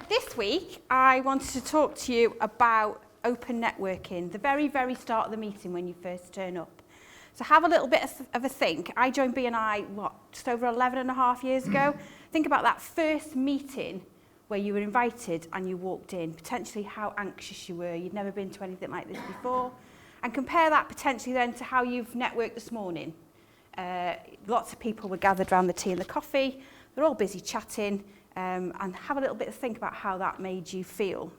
This week, I wanted to talk to you about open networking, the very, very start of the meeting when you first turn up. So have a little bit of a think. I joined BNI, just over 11 and a half years ago. Think about that first meeting where you were invited and you walked in, potentially how anxious you were. You'd never been to anything like this before. And compare that potentially then to how you've networked this morning. Lots of people were gathered around the tea and the coffee. They're all busy chatting. And have a little bit of think about how that made you feel.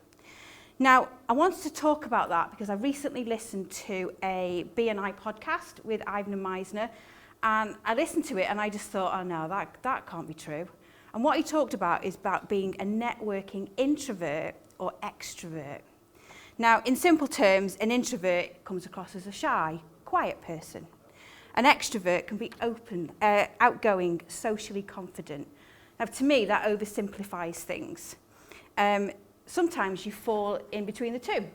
Now, I wanted to talk about that because I recently listened to a BNI podcast with Ivan and Meisner, and I listened to it and I just thought, oh no, that can't be true. And what he talked about is about being a networking introvert or extrovert. Now, in simple terms, an introvert comes across as a shy, quiet person. An extrovert can be open, outgoing, socially confident. Now, to me, that oversimplifies things. Sometimes you fall in between the two.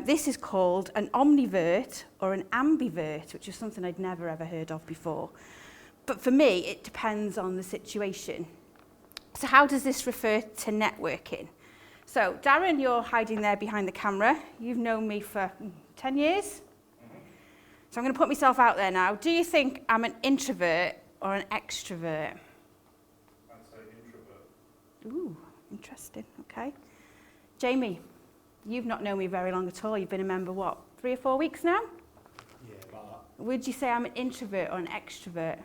This is called an omnivert or an ambivert, which is something I'd never ever heard of before. But for me, it depends on the situation. So how does this refer to networking? So, Darren, you're hiding there behind the camera. You've known me for 10 years. So I'm going to put myself out there now. Do you think I'm an introvert or an extrovert? Ooh, interesting, okay. Jamie, you've not known me very long at all. You've been a member, 3 or 4 weeks now? Yeah, about that. Would you say I'm an introvert or an extrovert?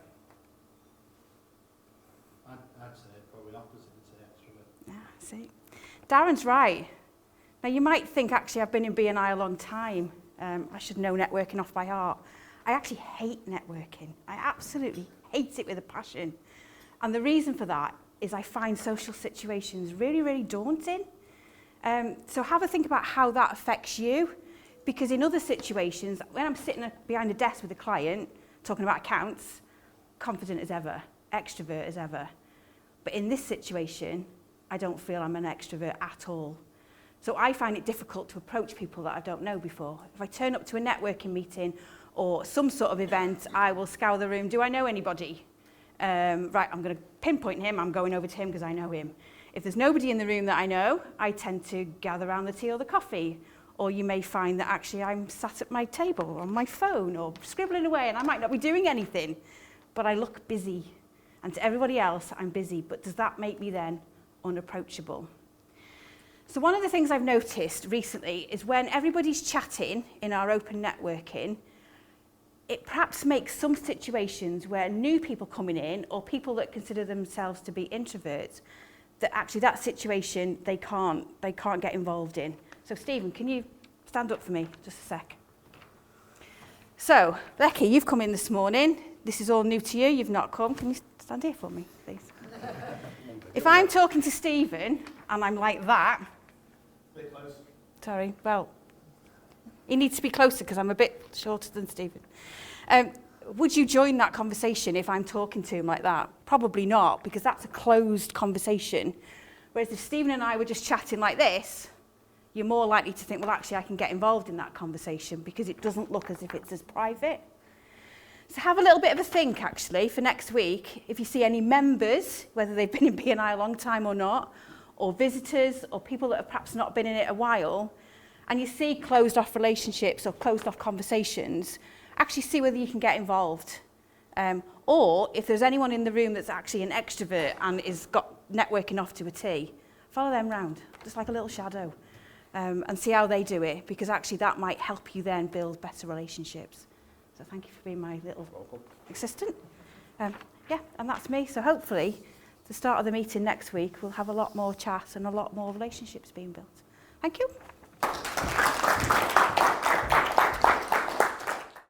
I'd say probably the opposite, I'd say extrovert. See. Darren's right. Now, you might think, actually, I've been in BNI a long time. I should know networking off by heart. I actually hate networking. I absolutely hate it with a passion. And the reason for that is I find social situations really, really daunting. So have a think about how that affects you, because in other situations, when I'm sitting behind a desk with a client, talking about accounts, confident as ever, extrovert as ever. But in this situation, I don't feel I'm an extrovert at all. So I find it difficult to approach people that I don't know before. If I turn up to a networking meeting or some sort of event, I will scour the room. Do I know anybody? Right, I'm going to pinpoint him, I'm going over to him because I know him. If there's nobody in the room that I know, I tend to gather around the tea or the coffee. Or you may find that actually I'm sat at my table on my phone or scribbling away and I might not be doing anything, but I look busy. And to everybody else, I'm busy. But does that make me then unapproachable? So one of the things I've noticed recently is when everybody's chatting in our open networking, it perhaps makes some situations where new people coming in or people that consider themselves to be introverts, that actually that situation they can't get involved in. So Stephen, can you stand up for me just a sec? So Becky, you've come in this morning. This is all new to you. You've not come. Can you stand here for me, please? If I'm talking to Stephen and I'm like that, Bit close. Sorry, well, he needs to be closer because I'm a bit shorter than Stephen. Would you join that conversation if I'm talking to him like that? Probably not, because that's a closed conversation. Whereas if Stephen and I were just chatting like this, you're more likely to think, well, actually, I can get involved in that conversation because it doesn't look as if it's as private. So have a little bit of a think, actually, for next week. If you see any members, whether they've been in BNI a long time or not, or visitors, or people that have perhaps not been in it a while, and you see closed-off relationships or closed-off conversations, actually see whether you can get involved. Or if there's anyone in the room that's actually an extrovert and is got networking off to a T, follow them round, just like a little shadow, and see how they do it, because actually that might help you then build better relationships. So thank you for being my little assistant. Yeah, and that's me. So hopefully, the start of the meeting next week, we'll have a lot more chat and a lot more relationships being built. Thank you.